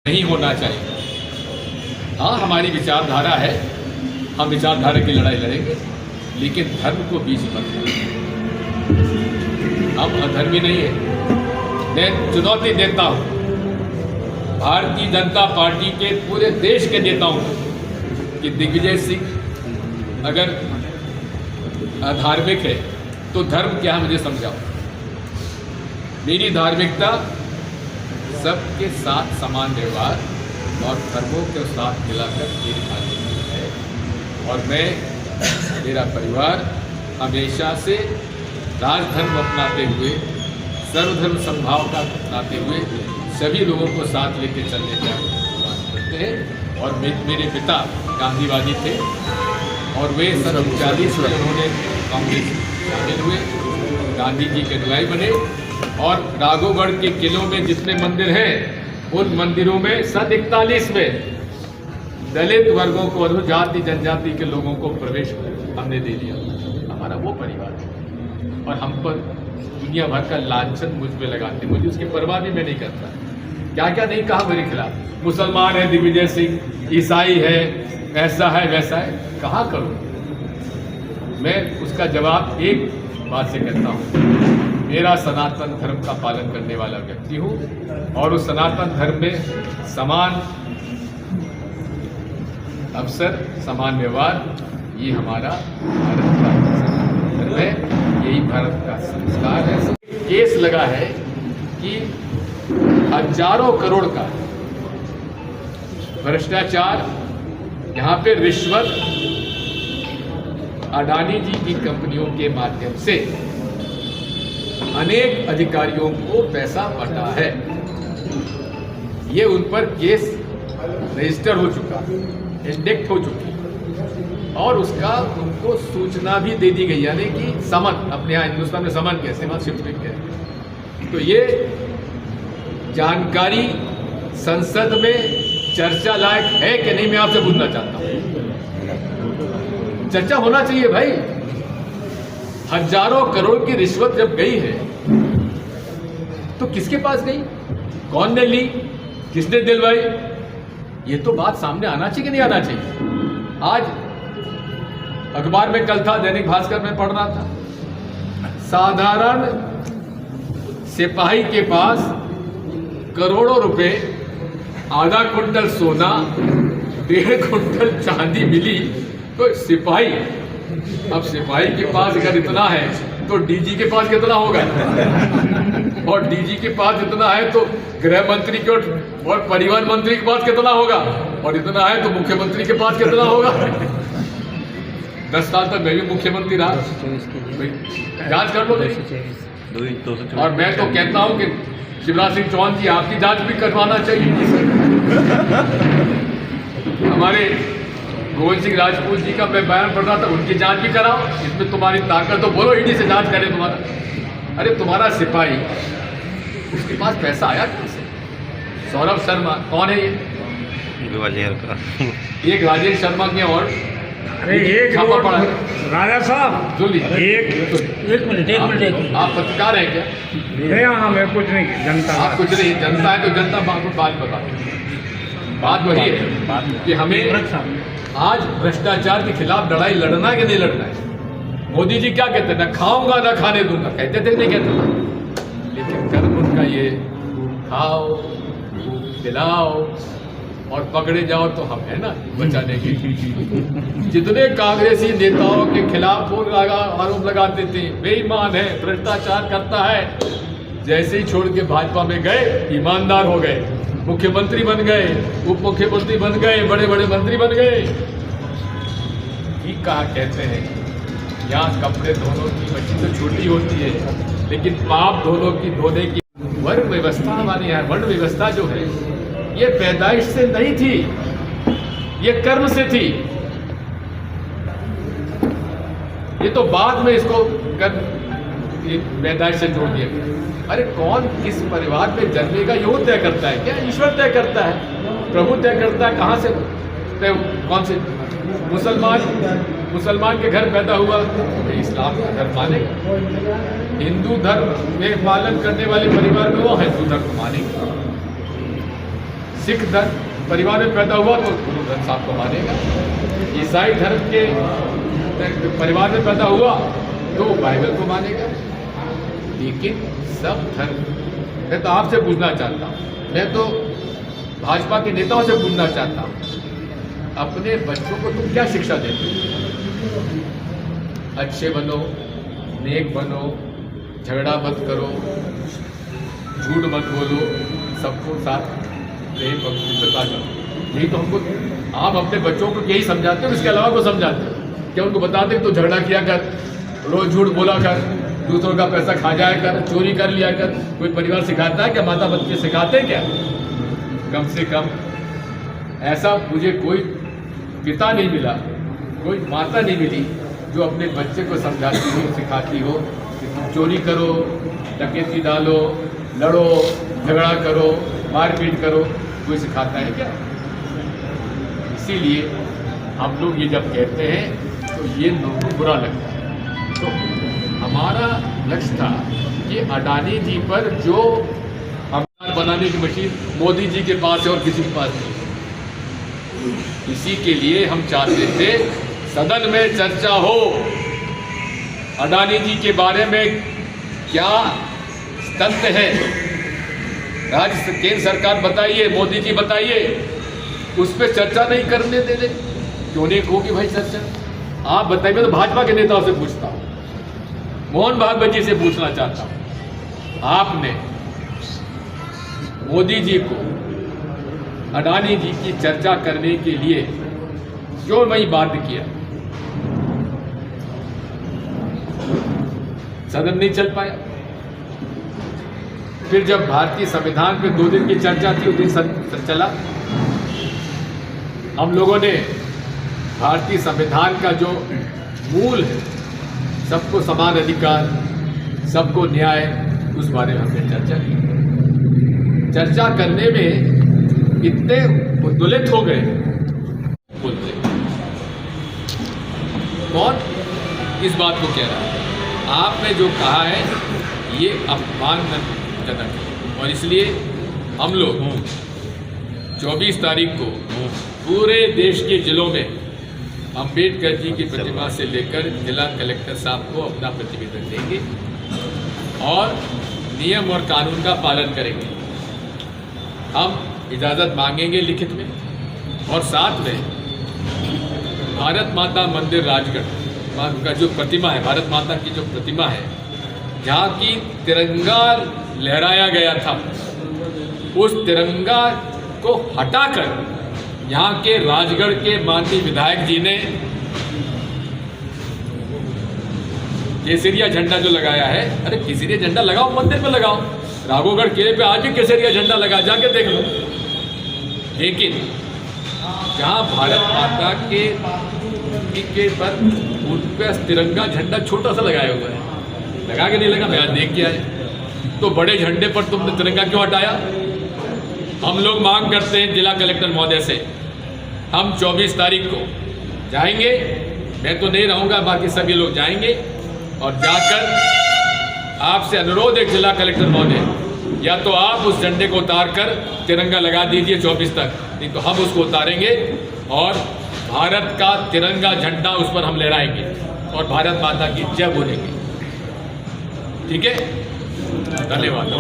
नहीं होना चाहिए। हाँ, हमारी विचारधारा है, हम विचारधारा की लड़ाई लड़ेंगे, लेकिन धर्म को बीच मत करें। हम अधर्मी नहीं है। मैं चुनौती देता हूँ भारतीय जनता पार्टी के पूरे देश के नेताओं को कि दिग्विजय सिंह अगर अधार्मिक है तो धर्म क्या है मुझे समझाओ। मेरी धार्मिकता सबके साथ समान व्यवहार और धर्मों के साथ मिलाकर मेरी धार्मिकता है। और मैं, मेरा परिवार हमेशा से राजधर्म अपनाते हुए, सर्वधर्म समभाव का अपनाते हुए सभी लोगों को साथ लेकर चलने का प्रयास करते हैं। और मेरे पिता गांधीवादी थे और वे सन 40 में उन्होंने कांग्रेस शामिल हुए, गांधी जी के अनुयायी बने। और राघवगढ़ के किलों में जितने मंदिर हैं उन मंदिरों में सन 41 में दलित वर्गों को, अनुजाति जनजाति के लोगों को प्रवेश हमने दे दिया। हमारा वो परिवार है और हम पर दुनिया भर का लांछन मुझ पे लगाते, मुझे उसकी परवाह भी मैं नहीं करता। क्या क्या नहीं कहा मेरे खिलाफ, मुसलमान है दिग्विजय सिंह, ईसाई है, ऐसा है वैसा है, कहाँ करूँ मैं? उसका जवाब एक बात से कहता हूँ, मेरा सनातन धर्म का पालन करने वाला व्यक्ति हूँ और उस सनातन धर्म में समान अवसर, समान व्यवहार, ये हमारा भारत का धर्म है, यही भारत का संस्कार है। केस लगा है कि हजारों करोड़ का भ्रष्टाचार, यहाँ पे रिश्वत अडानी जी की कंपनियों के माध्यम से अनेक अधिकारियों को पैसा बटा है। ये उन पर केस रजिस्टर हो चुका, इंडेक्ट हो चुकी और उसका उनको सूचना भी दे दी गई, यानी कि समन, अपने यहाँ हिंदुस्तान में समन कैसे वहाँ शिफ्टिंग है। तो ये जानकारी संसद में चर्चा लायक है कि नहीं, मैं आपसे पूछना चाहता हूँ। चर्चा होना चाहिए भाई। हजारों करोड़ की रिश्वत जब गई है तो किसके पास गई, कौन ने ली, किसने दिलवाई, ये तो बात सामने आना चाहिए कि नहीं आना चाहिए। आज अखबार में कल था, दैनिक भास्कर में पढ़ रहा था, साधारण सिपाही के पास करोड़ों रुपए, आधा कुंटल सोना, 1.5 कुंटल चांदी मिली। तो सिपाही, अब सिपाही के पास अगर इतना है तो डीजी के पास कितना होगा और डीजी के पास इतना है तो गृह मंत्री के और परिवहन मंत्री के पास कितना होगा और इतना है तो मुख्यमंत्री के पास कितना होगा। 10 साल तक मैं भी मुख्यमंत्री रहा, जांच कर लो। और मैं तो कहता हूं कि शिवराज सिंह चौहान जी, आपकी जांच भी करवाना चाहिए। हमारे गोविंद सिंह राजपूत जी का मैं बयान पढ़ रहा था, उनकी जांच भी कराओ। इसमें तुम्हारी ताकत तो बोलो, ईडी से जांच करे तुम्हारा। अरे तुम्हारा सिपाही, उसके पास पैसा आया कहाँ से? सौरभ शर्मा कौन है ये? ग्वालियर का एक राजेश शर्मा के और एक छापा पड़ा है। राजा साहब जो लीजिए एक मिनट आप पत्रकार हैं क्या? नहीं, हाँ मैं कुछ नहीं, जनता। आप कुछ नहीं, जनता है तो जनता बात बता। बात वही है कि हमें आज भ्रष्टाचार के खिलाफ लड़ाई लड़ना है कि नहीं लड़ना है। मोदी जी क्या कहते हैं, ना खाऊंगा ना खाने दूंगा, कहते थे नहीं कहते, लेकिन कर्म उनका ये, खाओ खिलाओ और पकड़े जाओ तो हम है ना बचाने के। जितने कांग्रेसी नेताओं के खिलाफ वो आरोप लगाते थे, बेईमान है, भ्रष्टाचार करता है, जैसे ही छोड़ के भाजपा में गए ईमानदार हो गए, मुख्यमंत्री बन गए, उप मुख्यमंत्री बन गए, बड़े बड़े मंत्री बन गए। ठीक कहा कहते हैं, यहाँ कपड़े धोने की मशीन तो छोटी होती है, लेकिन पाप धोने की वर्ण व्यवस्था, हमारे यहाँ वर्ण व्यवस्था जो है ये पैदाइश से नहीं थी, ये कर्म से थी। ये तो बाद में इसको पैदाइश से जोड़ दिया गया। अरे कौन किस परिवार में जन्मेगा ये तय करता है क्या? ईश्वर तय करता है, प्रभु तय करता है। कहाँ से तय, कौन से मुसलमान के घर पैदा हुआ तो इस्लाम का धर्म मानेगा, हिंदू धर्म में पालन करने वाले परिवार में वो हिंदू धर्म मानेगा। सिख धर्म परिवार में पैदा हुआ तो गुरु ग्रंथ साहब को मानेगा, ईसाई धर्म के परिवार में पैदा हुआ तो बाइबल को मानेगा। लेकिन सब धर्म, मैं तो आपसे पूछना चाहता हूँ, मैं तो भाजपा के नेताओं से पूछना चाहता हूँ, अपने बच्चों को तुम क्या शिक्षा देते हो? अच्छे बनो, नेक बनो, झगड़ा मत करो, झूठ मत बोलो, सबको साथ प्रेम भक्तिता करो। यही तो हमको, आप अपने बच्चों को यही समझाते हो, इसके अलावा को समझाते हो क्या? उनको बताते तो झगड़ा किया कर, रोज झूठ बोला कर, दूसरों का पैसा खा जाया कर, चोरी कर लिया कर। कोई परिवार सिखाता है क्या? माता बच्चे सिखाते हैं क्या? कम से कम ऐसा मुझे कोई पिता नहीं मिला, कोई माता नहीं मिली जो अपने बच्चे को समझाती हो, सिखाती हो कि तुम चोरी करो, डकैती डालो, लड़ो, झगड़ा करो, मारपीट करो। कोई सिखाता है क्या? इसीलिए हम लोग ये जब कहते हैं तो ये लोगों को बुरा लगता है। तो हमारा लक्ष्य था कि अडानी जी पर जो अमदार बनाने की मशीन मोदी जी के पास है और किसी के पास नहीं, इसी के लिए हम चाहते थे सदन में चर्चा हो, अडानी जी के बारे में क्या तथ्य है, राज्य केंद्र सरकार बताइए, मोदी जी बताइए, उस पर चर्चा नहीं करने दे रहे। क्यों नहीं होगी भाई चर्चा? आप बताइए। मैं तो भाजपा के नेताओं से पूछता हूँ, मोहन भागवत जी से पूछना चाहता हूँ, आपने मोदी जी को अडानी जी की चर्चा करने के लिए क्यों नहीं बाध्य किया? सदन नहीं चल पाया। फिर जब भारतीय संविधान पे 2 दिन की चर्चा थी, उस दिन सदन चला। हम लोगों ने भारतीय संविधान का जो मूल है, सबको समान अधिकार, सबको न्याय, उस बारे में हमने चर्चा की। चर्चा करने में इतने उद्वेलित हो गए, बोलते कौन इस बात को कह रहा है? आपने जो कहा है ये अपमानजनक है, और इसलिए हम लोग 24 तारीख को पूरे देश के जिलों में अंबेडकर जी की प्रतिमा से लेकर जिला कलेक्टर साहब को अपना प्रतिवेदन देंगे और नियम और कानून का पालन करेंगे। हम इजाज़त मांगेंगे लिखित में, और साथ में भारत माता मंदिर राजगढ़ का जो प्रतिमा है, भारत माता की जो प्रतिमा है, जहाँ की तिरंगा लहराया गया था, उस तिरंगा को हटाकर यहाँ के राजगढ़ के माननीय विधायक जी ने केसरिया झंडा जो लगाया है, अरे केसरिया झंडा लगाओ, मंदिर में लगाओ। राघोगढ़ किले पे आज भी केसरिया झंडा लगा, जाके देख लो। लेकिन जहाँ भारत माता के पर उन पर तिरंगा झंडा छोटा सा लगाया हुआ है, लगा के नहीं लगा, मैं आज देख के आया। तो बड़े झंडे पर तुमने तिरंगा क्यों हटाया? हम लोग मांग करते हैं जिला कलेक्टर महोदय से, हम 24 तारीख को जाएंगे, मैं तो नहीं रहूँगा, बाकी सभी लोग जाएंगे, और जाकर आपसे अनुरोध है जिला कलेक्टर महोदय, या तो आप उस झंडे को उतार कर तिरंगा लगा दीजिए 24 तक, नहीं तो हम उसको उतारेंगे और भारत का तिरंगा झंडा उस पर हम लहराएंगे और भारत माता की जय बोलेंगे। ठीक है, धन्यवाद।